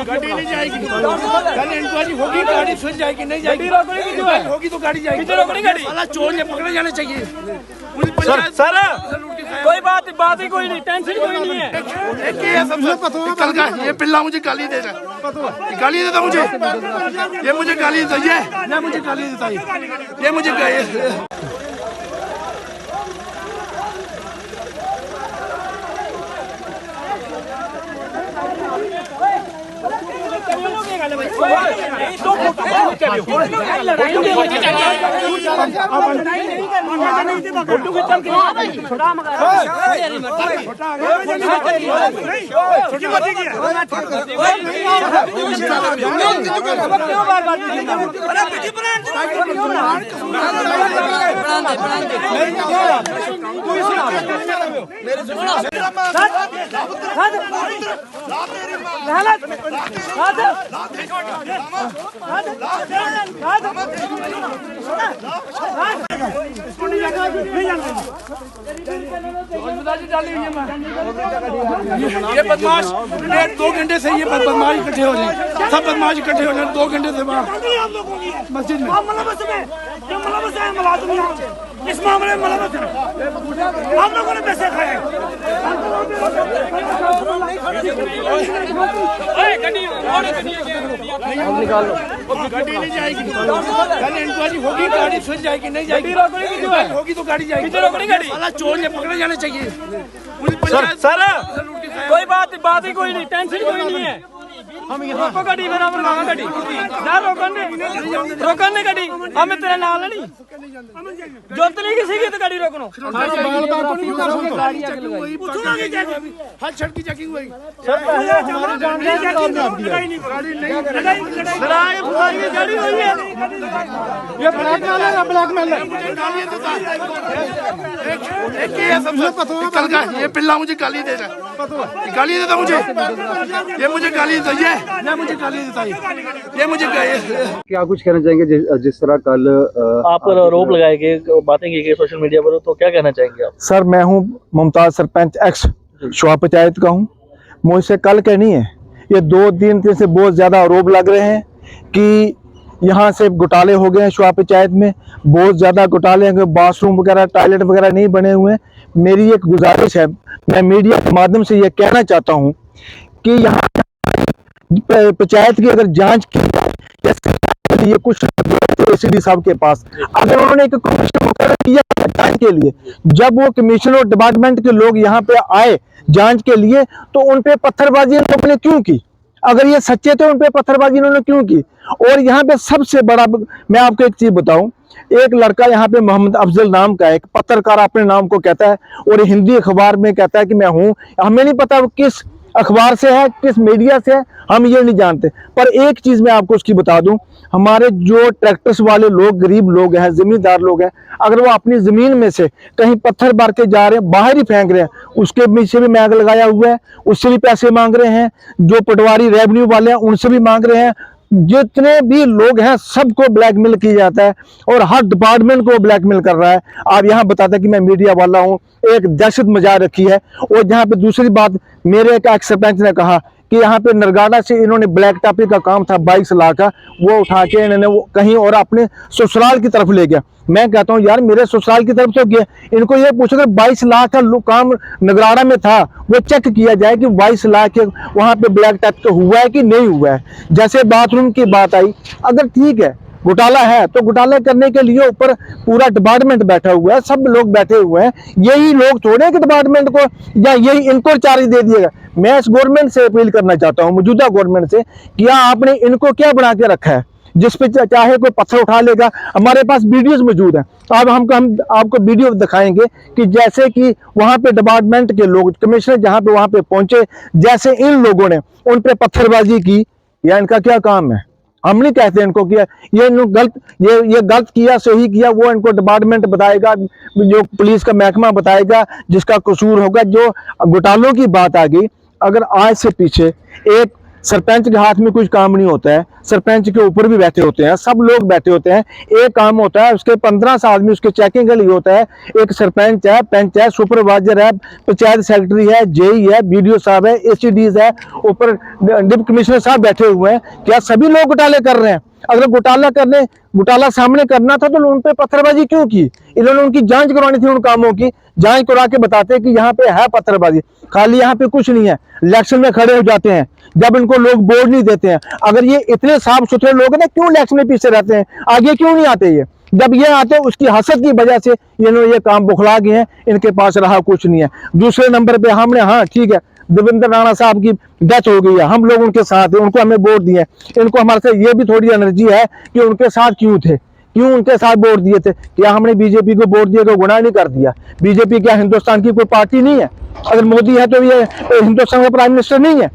गाड़ी नहीं जाएगी, कल इंक्वायरी होगी, गाड़ी फिर जाएगी, नहीं जाएगी होगी तो गाड़ी जाएगी। साला चोर ये पकड़े जाने चाहिए। सर कोई बात ही कोई नहीं, टेंशन कोई नहीं है। एक ही है सबसे कल का, ये पिल्ला मुझे गाली दे रहा है, गाली देता मुझे, ये मुझे गाली देता, ये मुझे गाली देता, ये मुझे ये बदमाश 1.5-2 घंटे से ये बदमाश इकट्ठे हो रहे हैं, सब बदमाश इकट्ठे हो रहे हैं 2 घंटे से बाहर मस्जिद में। इस मामले में हम लोगों ने पैसे खाए। गाड़ी नहीं जाएगी, कल इंक्वायरी होगी, गाड़ी फिर जाएगी, नहीं जाएगी होगी तो गाड़ी जाएगी। साला चोर ये पकड़े जाने चाहिए। सर कोई बात ही कोई नहीं, टेंशन कोई नहीं है। हम यहाँ गाड़ी बराबर गाड़ी ना रोकन ने गाड़ी हमें तेरे नाल नहीं जोत नहीं किसी की तो गाड़ी रोकनो। हर छठ की चेकिंग हुई, गाड़ी हुई है, ये ब्लैकमेल है। एक ही है सबसे कल का, ये पिल्ला मुझे गाली दे रहा है, गाली देता मुझे, ये मुझे गाली देता, ये मुझे गाली देता, ये मुझे क्या कुछ कहना चाहेंगे जिस तरह कल आप आरोप लगाए गए, बातें की गई सोशल मीडिया पर, तो क्या कहना चाहेंगे आप? सर मैं हूं मुमताज सरपंच एक्स शुआ पंचायत का हूं। मुझसे कल कहनी है, ये 2-3 दिन से बहुत ज़्यादा आरोप लग रहे हैं कि यहाँ से घोटाले हो गए हैं शुआ पंचायत में, बहुत ज़्यादा घोटाले हैं, बाथरूम वगैरह टॉयलेट वगैरह नहीं बने हुए हैं। मेरी एक गुजारिश है, मैं मीडिया के माध्यम से ये कहना चाहता हूँ कि यहाँ पंचायत की अगर जांच की जाए, जैसे ये कुछ एसीडी साहब के पास अगर उन्होंने एक कमीशन मुकर्रर किया जांच के लिए, जब वो कमीशन और डिपार्टमेंट के लोग यहाँ पे आए जांच के लिए, तो उन पे पत्थरबाजी इन लोगों ने क्यों की? अगर ये सच्चे थे, उन पे पत्थरबाजी इन्होंने क्यों की? और यहाँ पे सबसे बड़ा, मैं आपको एक चीज बताऊं, एक लड़का यहाँ पे मोहम्मद अफजल नाम का एक पत्रकार अपने नाम को कहता है और हिंदी अखबार में कहता है कि मैं हूँ, हमें नहीं पता वो किस अखबार से है, किस मीडिया से है, हम ये नहीं जानते। पर एक चीज मैं आपको उसकी बता दूं, हमारे जो ट्रैक्टर्स वाले लोग, गरीब लोग हैं, जमींदार लोग हैं, अगर वो अपनी जमीन में से कहीं पत्थर भर के जा रहे हैं, बाहर ही फेंक रहे हैं, उसके पीछे भी मैग लगाया हुआ है, उससे भी पैसे मांग रहे हैं, जो पटवारी रेवेन्यू वाले हैं उनसे भी मांग रहे हैं, जितने भी लोग हैं सबको ब्लैकमेल किया जाता है और हर डिपार्टमेंट को ब्लैकमेल कर रहा है। आप यहाँ बताते हैं कि मैं मीडिया वाला हूँ, एक दहशत मचा रखी है। और जहाँ पे दूसरी बात, मेरे एक एक्स सरपंच ने कहा कि यहाँ पे नरगाड़ा से इन्होंने ब्लैक टॉपिक का काम था 22 लाख का, वो उठा के इन्होंने वो कहीं और अपने ससुराल की तरफ ले गया। मैं कहता हूँ यार मेरे ससुराल की तरफ तो गया, इनको ये पूछो कि 22 लाख का काम नगराड़ा में था, वो चेक किया जाए कि 22 लाख के वहाँ पे ब्लैक टॉपिक हुआ है कि नहीं हुआ है। जैसे बाथरूम की बात आई, अगर ठीक है घोटाला है तो घोटाला करने के लिए ऊपर पूरा डिपार्टमेंट बैठा हुआ है, सब लोग बैठे हुए हैं, यही लोग थोड़े कि डिपार्टमेंट को या यही इनको चार्ज दे दिएगा। मैं इस गवर्नमेंट से अपील करना चाहता हूं, मौजूदा गवर्नमेंट से, कि आपने इनको क्या बना के रखा है जिस पे चाहे कोई पत्थर उठा लेगा। हमारे पास वीडियोस मौजूद हैं, तो अब हम आपको वीडियो दिखाएंगे कि जैसे कि वहां पे डिपार्टमेंट के लोग, कमिश्नर जहां पे वहां पे पहुंचे, जैसे इन लोगों ने उन पे पत्थरबाजी की, या इनका क्या काम है। हम नहीं कहते इनको किया ये गलत, ये गलत किया सही किया वो इनको डिपार्टमेंट बताएगा, जो पुलिस का महकमा बताएगा जिसका कसूर होगा। जो घोटालों की बात आ गई, अगर आज से पीछे एक सरपंच के हाथ में कुछ काम नहीं होता है, सरपंच के ऊपर भी बैठे होते हैं, सब लोग बैठे होते हैं। एक काम होता है, उसके 15 आदमी उसके चेकिंग के लिए होता है। एक सरपंच है, पंच है, सुपरवाइजर है, पंचायत सेक्रेटरी है, जेई है, बीडीओ साहब है, एसडीज है, ऊपर डिप्टी कमिश्नर साहब बैठे हुए हैं। क्या सभी लोग घोटाले कर रहे हैं? अगर घोटाला सामने करना था तो उन पे पत्थरबाजी क्यों की? इन्होंने उनकी जांच करवानी थी, उन कामों की जांच करा के बताते कि यहाँ पे है पत्थरबाजी। खाली यहाँ पे कुछ नहीं है, इलेक्शन में खड़े हो जाते हैं जब इनको लोग वोट नहीं देते हैं। अगर ये इतने साफ सुथरे लोग हैं ना, क्यों इलेक्शन में पीछे रहते हैं? आगे क्यों नहीं आते? ये जब ये आते हैं उसकी हसद की वजह से इन्होंने ये काम बुखला गए हैं, इनके पास रहा कुछ नहीं है। दूसरे नंबर पे हमने, हाँ ठीक है, देवेंद्र राणा साहब की डेथ हो गई है, हम लोग उनके साथ हैं, उनको हमें वोट दिए। इनको हमारे से ये भी थोड़ी एनर्जी है कि उनके साथ क्यों थे, क्यों उनके साथ वोट दिए थे? क्या हमने बीजेपी को वोट दिया तो गुनाह नहीं कर दिया? बीजेपी क्या हिंदुस्तान की कोई पार्टी नहीं है? अगर मोदी है तो ये हिंदुस्तान का प्राइम मिनिस्टर नहीं है?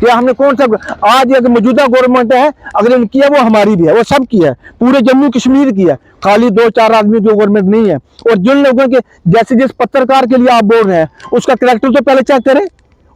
क्या हमने कौन सा आज एक मौजूदा गवर्नमेंट है, अगर इनकी है वो हमारी भी है, वो सब की है, पूरे जम्मू कश्मीर की है, खाली 2-4 आदमी की गवर्नमेंट नहीं है। और जिन लोगों के जैसे जिस पत्रकार के लिए आप बोल रहे हैं उसका कैरेक्टर तो पहले चेक करें,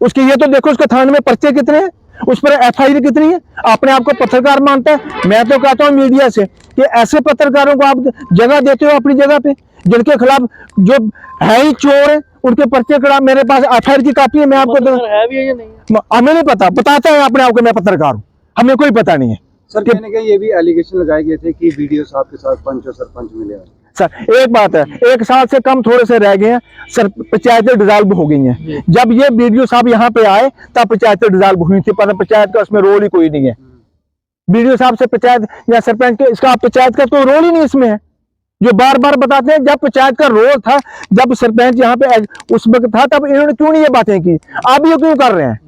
उसके ये तो देखो उसके थाने में पर्चे कितने हैं, उस पर एफआईआर कितनी है। अपने आप को पत्रकार मानता है। मैं तो कहता हूँ मीडिया से कि ऐसे पत्रकारों को आप जगह देते हो अपनी जगह पे, जिनके खिलाफ जो है ही चोर है, उनके पर्चे करा। मेरे पास एफआईआर की कॉपी है, मैं आपको है भी है या नहीं है? हमें नहीं पता, बताता है अपने आप को मैं पत्रकार हूँ, हमें कोई पता नहीं है। सर कहने के ये भी एलिगेशन लगाए गए थे कि बीडीओ साहब के साथ पंच और सरपंच मिले हैं। सर एक बात है, 1 साल से कम थोड़े से रह गए हैं, सर पंचायतें डिसॉल्व हो गई हैं। जब ये बीडीओ साहब यहाँ पे आए तब पंचायतें डिसॉल्व हुई थी, पर पंचायत का उसमें रोल ही कोई नहीं है। बीडीओ साहब से पंचायत या सरपंच के, इसका पंचायत का कोई रोल ही नहीं इसमें है। जो बार बार बताते हैं जब पंचायत का रोल था, जब सरपंच यहाँ पे उस वक्त था, तब इन्होंने क्यों नहीं ये बातें की? आप ये क्यों कर रहे हैं?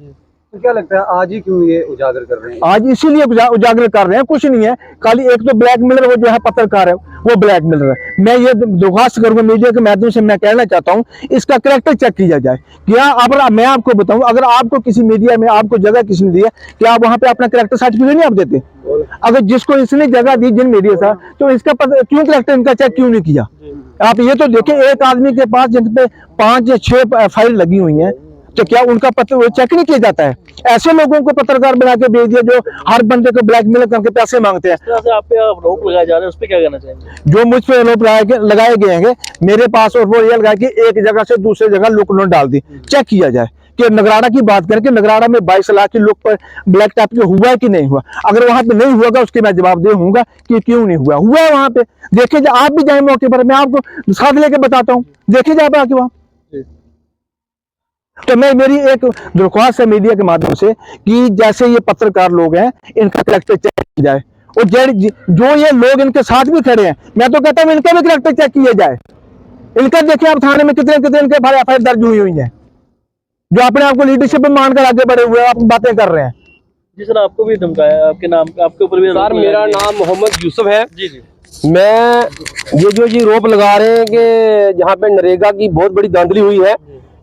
तो क्या लगता है आज ही क्यों ये उजागर कर रहे हैं? आज इसीलिए उजागर कर रहे हैं, कुछ नहीं है। खाली एक तो ब्लैकमेलर वो जो है पत्रकार है, वो ब्लैकमेलर है। मैं ये दरख्वास्त करूंगा मीडिया के माध्यम से, मैं कहना चाहता हूं इसका कैरेक्टर चेक किया जाए। क्या अगर मैं आपको बताऊं, अगर आपको किसी मीडिया में आपको जगह किसी ने दी है, क्या आप वहां पे अपना कैरेक्टर सर्टिफिकेट नहीं आप देते? अगर जिसको इसने जगह दी, जिन मीडिया था, तो इसका क्यों कैरेक्टर इनका चेक क्यों नहीं किया? आप ये तो देखें, एक आदमी के पास जिन पे 5 या 6 फाइल लगी हुई है, तो क्या उनका पत्र चेक नहीं किया जाता है? ऐसे लोगों को पत्रकार बना के भेज दिया जो हर बंदे को ब्लैकमेल करके पैसे मांगते हैं। आप पे आरोप लगाए जा रहे हैं, उस पर क्या कहना चाहेंगे? जो मुझ पे आरोप लगाए गए हैं मेरे पास, और वो ये लगा कि एक जगह से दूसरी जगह लुक नोट डाल दी। चेक किया जाए कि नगराड़ा की बात करें कि नगराड़ा में 22 लाख की लुक पर ब्लैक टैप के हुआ है कि नहीं हुआ। अगर वहां पे नहीं हुआ उसके मैं जवाब दे हूंगा कि क्यों नहीं हुआ। हुआ है वहां पे, देखिए आप भी जाए मौके पर, मैं आपको साथ लेके बताता हूँ, देखिए जाए आके वहां। तो मैं मेरी एक दरख्वास्त है मीडिया के माध्यम से कि जैसे ये पत्रकार लोग हैं, इनका कैरेक्टर चेक किया जाए, और जो ये लोग इनके साथ भी खड़े हैं, मैं तो कहता हूं इनका भी कैरेक्टर चेक किया जाए। इनका देखिए आप थाने में कितने इनके भाई एफआईआर दर्ज हुई है, जो अपने आप को लीडरशिप में मानकर आगे बढ़े हुए आप बातें कर रहे हैं। जी सर, आपको भी धमकाया, आपके नाम आपके ऊपर भी? सर मेरा नाम मोहम्मद यूसुफ है। जी जी। मैं ये रोप लगा रहे हैं कि जहाँ पे नरेगा की बहुत बड़ी धांधली हुई है।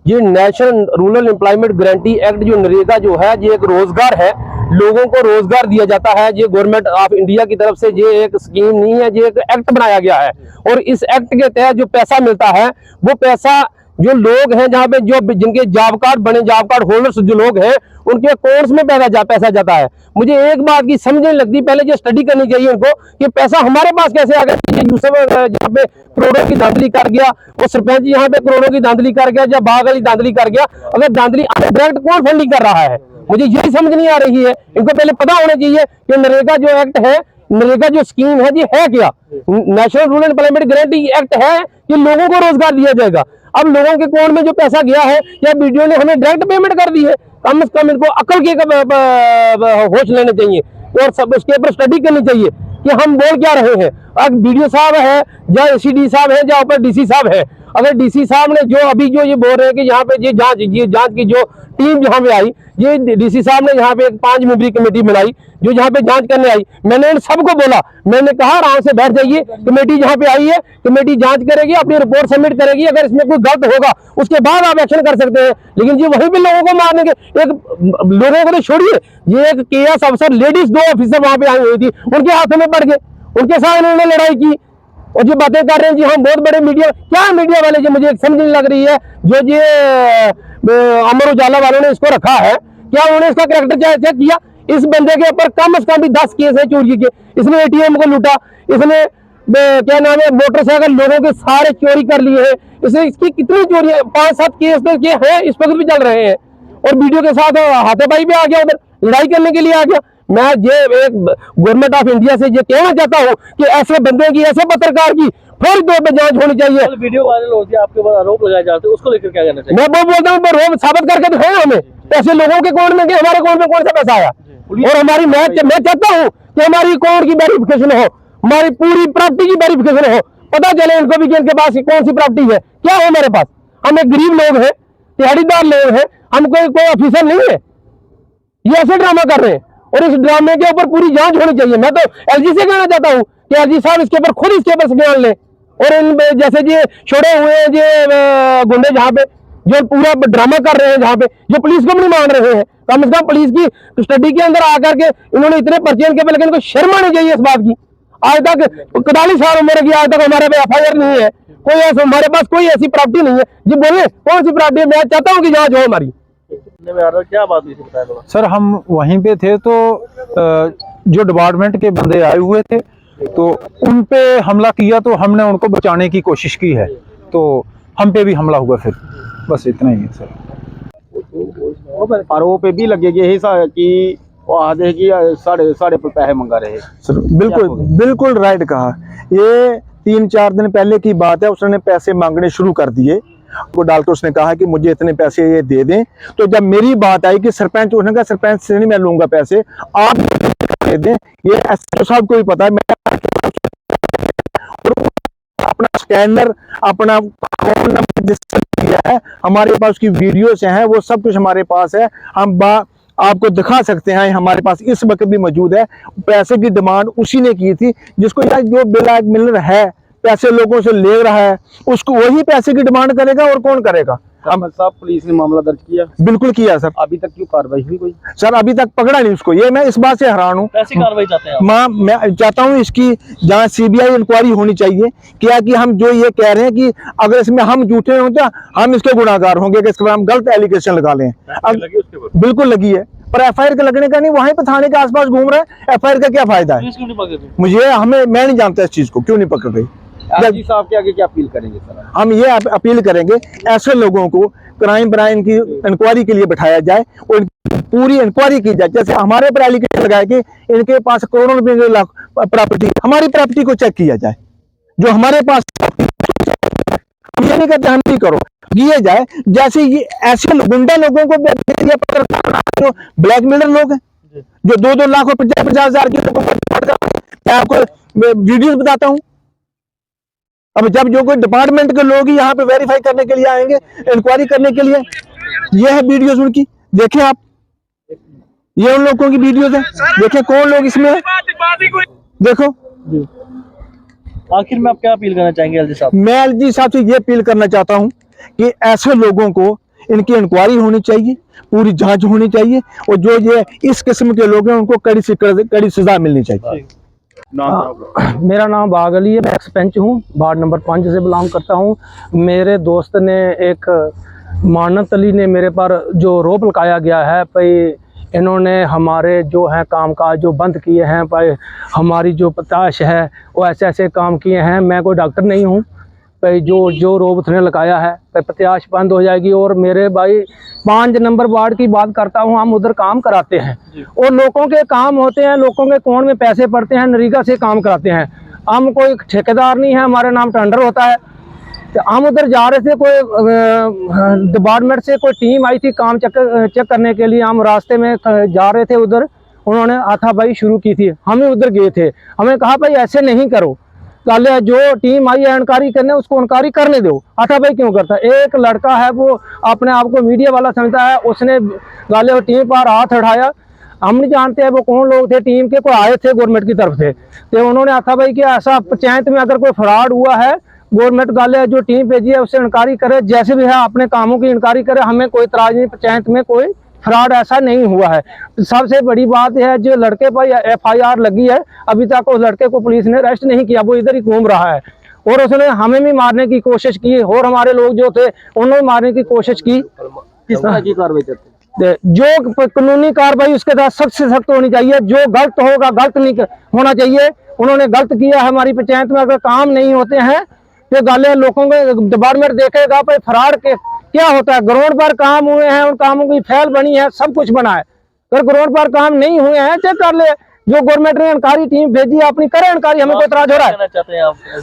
ये national rural employment guarantee act जो नरेगा जो है, ये एक रोजगार है, लोगों को रोजगार दिया जाता है। ये गवर्नमेंट ऑफ इंडिया की तरफ से ये एक स्कीम नहीं है, ये एक एक्ट बनाया गया है। और इस एक्ट के तहत जो पैसा मिलता है, वो पैसा जो लोग हैं जहाँ पे जो जिनके जॉब कार्ड बने, जॉब कार्ड होल्डर्स जो लोग हैं, उनके अकाउंट्स में पैसा जाता है। मुझे एक बात की समझ नहीं लगती, पहले ये स्टडी करनी चाहिए उनको कि पैसा हमारे पास कैसे आ गया। यूसुफ यहाँ पे करोड़ों की धांधली कर गया, वो सरपंच यहाँ पे करोड़ों की धांधली कर गया, या बाग वाली धांधली कर गया। अगर धांधली डायरेक्ट कौन फंडिंग कर रहा है, मुझे यही समझ नहीं आ रही है। इनको पहले पता होना चाहिए कि नरेगा जो एक्ट है, नरेगा जो स्कीम है, ये है क्या। National rural employment guarantee act है कि लोगों को रोजगार दिया जाएगा। अब लोगों के अकाउंट में जो पैसा गया है, या वीडियो ने हमें डायरेक्ट पेमेंट कर दी है, कम से कम इनको अकल के होश लेने चाहिए और सब उसके ऊपर स्टडी करनी चाहिए कि हम बोल क्या रहे हैं। अगर वीडियो साहब है या एसीडी साहब है या ऊपर डीसी साहब है, अगर डीसी साहब ने जो अभी जो ये बोल रहे हैं कि यहाँ पे ये जांच की जो टीम यहाँ पे आई, ये डीसी साहब ने यहाँ पे एक 5 मेंबरी कमेटी बनाई जो यहाँ पे जांच करने आई। मैंने इन सबको बोला, मैंने कहा आराम से बैठ जाइए, कमेटी यहाँ पे आई है, कमेटी जांच करेगी, अपनी रिपोर्ट सबमिट करेगी, अगर इसमें कोई गलत होगा उसके बाद आप एक्शन कर सकते हैं। लेकिन ये वहीं पे लोगों को मारने के, एक लोगों को तो छोड़िए, ये एक केएस अफसर लेडीज 2 ऑफिसर वहां पे आई हुई थी, उनके हाथों में पड़ गए, उनके साथ इन्होंने लड़ाई की और जो बातें कर रहे हैं जी हम बहुत बड़े मीडिया, क्या मीडिया वाले, जो मुझे एक समझ नहीं लग रही है, जो ये अमर उजाला वालों ने इसको रखा है, क्या उन्होंने इसका कैरेक्टर चेक किया? इस बंदे के ऊपर कम से कम भी 10 केस है चोरी के। इसने ATM को लूटा, इसने क्या नाम है मोटरसाइकिल लोगों के सारे चोरी कर लिए हैं। इसने इसकी कितनी चोरी है, 5-7 केस तो ये हैं, इस वक्त भी चल रहे हैं। और वीडियो के साथ हाथापाई भी आ गया, उधर लड़ाई करने के लिए आ गया। मैं ये एक गवर्नमेंट ऑफ इंडिया से ये कहना चाहता हूँ कि ऐसे बंदे की, ऐसे पत्रकार की फौरी तौर पर जांच होनी चाहिए। वीडियो वायरल होती है, आपके ऊपर आरोप लगाए जाते हैं, उसको लेकर क्या कहना चाहिए? मैं वो बोलता हूँ रोब साबित करके दिखाए हमें, ऐसे लोगों के अकाउंट में कि हमारे अकाउंट में कौन सा पैसा आया। और हमारी मैं चाहता हूँ कि हमारी अकाउंट की वेरिफिकेशन हो, हमारी पूरी प्रॉपर्टी की वेरिफिकेशन हो, पता चले इनको भी कि इनके पास कौन सी प्रॉपर्टी है, क्या है हमारे पास। हम एक गरीब लोग हैं, दिहाड़ीदार लोग हैं, हम कोई ऑफिसर नहीं है। ये ऐसे ड्रामा कर रहे हैं और इस ड्रामे के ऊपर पूरी जांच होनी चाहिए। मैं तो LG से कहना चाहता हूँ कि LG साहब इसके ऊपर खुद इसके ऊपर संज्ञान लें। और इन जैसे ये छोड़े हुए हैं ये गुंडे जहाँ पे जो पूरा ड्रामा कर रहे हैं, जहाँ पे जो पुलिस को भी नहीं मान रहे हैं, कम से कम पुलिस की स्टडी के अंदर आकर के इन्होंने इतने पर्चे इनके पे, लेकिन इनको शर्म आनी चाहिए इस बात की। आज तक 41 साल उम्र की, आज तक हमारे पे FIR नहीं है, कोई ऐसा हमारे पास कोई ऐसी प्रॉपर्टी नहीं है। जी बोले कौन सी प्रॉपर्टी है, मैं चाहता हूँ कि जांच हो हमारी। में आ रहा क्या बात हुई थी, बताया थोड़ा। सर हम वहीं पे थे तो जो डिपार्टमेंट के बंदे आए हुए थे तो उन पे हमला किया, तो हमने उनको बचाने की कोशिश की है, तो हम पे भी हमला हुआ फिर, बस इतना ही है सर। आरोप भी लगे कि वो आधे की साढ़े पे पैसे मंगा रहे। सर बिल्कुल राइट कहा। ये 3-4 दिन पहले की बात है, उसने पैसे मांगने शुरू कर दिए। वो डालकर उसने कहा कि मुझे इतने पैसे ये दे दें। तो जब मेरी बात आई कि सरपंच, उसने कहा सरपंच से नहीं मैं लूंगा पैसे, आप दे दें। ये SHO साहब को भी पता है। मैं अपना स्कैनर, अपना फोन नंबर जिससे दिया है, हमारे पास उसकी वीडियोस हैं, वो सब कुछ हमारे पास है। हम आपको दिखा सकते हैं, हमारे पास इस वक्त भी मौजूद है। पैसे की डिमांड उसी ने की थी, जिसको यार जो ब्लैक मिलर है, पैसे लोगों से ले रहा है, उसको वही पैसे की डिमांड करेगा और कौन करेगा। हम साहब पुलिस ने मामला दर्ज किया? बिल्कुल किया सर। अभी तक क्यों कार्रवाई हुई कोई? सर अभी तक पकड़ा नहीं उसको, ये मैं इस बात से हैरान हूँ। कैसी कार्रवाई चाहते हैं आप? मैं चाहता हूँ इसकी जांच CBI इंक्वायरी होनी चाहिए। क्या कि हम जो ये कह रहे हैं कि अगर इसमें हम झूठे हों तो हम इसके गुनाहगार होंगे कि इस पर हम गलत एलिगेशन लगा लें। बिल्कुल लगी है, पर FIR के लगने का नहीं, वहीं पे थाने के आसपास घूम रहे हैं। FIR का क्या फायदा है मुझे, मैं नहीं जानता इस चीज को क्यों नहीं पकड़ रही। LG साहब के आगे क्या अपील करेंगे सर? हम ये अपील करेंगे ऐसे लोगों को क्राइम ब्रांच की इंक्वायरी के लिए बिठाया जाए और पूरी इंक्वायरी की जाए। जैसे हमारे पर एलिगेशन लगाए कि इनके पास करोड़ों रुपए की प्रॉपर्टी, हमारी प्रॉपर्टी को चेक किया जाए, जो हमारे पास। हम ये नहीं कहते हम नहीं करो, किए जाए। जैसे ये ऐसे गुंडा लोगों को जो ब्लैकमेलर लोग हैं, जो 2-2 लाख और 50-50 हजार के लोगों को, मैं आपको वीडियोस बताता हूँ। अब जब जो कोई डिपार्टमेंट के लोग ही यहाँ पे वेरीफाई करने के लिए आएंगे, इंक्वायरी करने के लिए, ये है वीडियोस उनकी, देखें आप, ये उन लोगों की वीडियोस है, देखें कौन लोग इसमें है, देखो। आखिर में आप क्या अपील करना चाहेंगे LG साहब? मैं LG साहब से ये अपील करना चाहता हूँ कि ऐसे लोगों को इनकी इंक्वायरी होनी चाहिए, पूरी जांच होनी चाहिए, और जो ये इस किस्म के लोग हैं उनको कड़ी से कड़ी सजा मिलनी चाहिए। मेरा नाम बाग अली है, मैं एक्स-पंच हूँ, वार्ड नंबर 5 से बिलोंग करता हूँ। मेरे दोस्त ने, एक मानत अली ने मेरे पर जो रोप लगाया गया है भाई, इन्होंने हमारे जो है कामकाज जो बंद किए हैं भाई, हमारी जो प्रत्याश है वो ऐसे ऐसे काम किए हैं। मैं कोई डॉक्टर नहीं हूँ भाई, जो रोप उसने लगाया है भाई प्रत्याश बंद हो जाएगी। और मेरे भाई 5 नंबर वार्ड की बात करता हूँ, हम उधर काम कराते हैं और लोगों के काम होते हैं, लोगों के अकाउंट में पैसे पड़ते हैं, नरेगा से काम कराते हैं। हम कोई ठेकेदार नहीं है, हमारे नाम टेंडर होता है। तो हम उधर जा रहे थे, कोई डिपार्टमेंट से कोई टीम आई थी काम चेक करने के लिए। हम रास्ते में जा रहे थे, उधर उन्होंने हाथापाई शुरू की थी, हमें उधर गए थे। हमें कहा भाई ऐसे नहीं करो, जो टीम आई है इंक्वायरी करने, उसको इंक्वायरी करने दो, हाथापाई क्यों करता है। एक लड़का है, वो अपने आप को मीडिया वाला समझता है, उसने गाले टीम पर हाथ उठाया। हम नहीं जानते हैं वो कौन लोग थे, टीम के कोई आए थे गवर्नमेंट की तरफ से। तो उन्होंने हाथापाई किया। ऐसा पंचायत में अगर कोई फ्रॉड हुआ है, गवर्नमेंट गाले जो टीम भेजी है उससे इंक्वायरी करे, जैसे भी है अपने कामों की इंक्वायरी करे, हमें कोई इतराज नहीं। पंचायत में कोई फ्रॉड ऐसा नहीं हुआ है। सबसे बड़ी बात है जो लड़के पर FIR लगी है, अभी तक उस लड़के को पुलिस ने अरेस्ट नहीं किया, वो इधर ही घूम रहा है। और उसने हमें भी मारने की कोशिश की और हमारे लोग जो थे उन्होंने मारने की कोशिश की। किस तरह की कार्रवाई करते हैं? जो कानूनी कार्रवाई उसके साथ सख्त से सख्त होनी चाहिए। जो गलत होगा गलत नहीं होना चाहिए। उन्होंने गलत किया। हमारी पंचायत में अगर काम नहीं होते हैं तो गाले लोगों को डिपार्टमेंट देखेगा भाई फ्रॉड के क्या होता है। ग्राउंड पर काम हुए हैं, उन कामों की फैल बनी है, सब कुछ बना है। अगर ग्राउंड पर काम नहीं हुए हैं चेक कर ले। जो गवर्नमेंट ने इंक्वायरी टीम भेजी है अपनी करे इंक्वायरी, हमें कोई इतराज हो रहा है?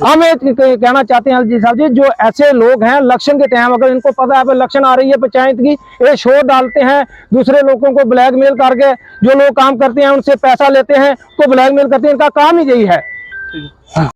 हम कहना चाहते हैं एलजी साहब जी, जो ऐसे लोग हैं इलेक्शन के टाइम अगर इनको पता है इलेक्शन आ रही है पंचायत की, ये शोर डालते हैं, दूसरे लोगों को ब्लैकमेल करके जो लोग काम करते हैं उनसे पैसा लेते हैं, तो ब्लैकमेल करते हैं। इनका काम ही यही है।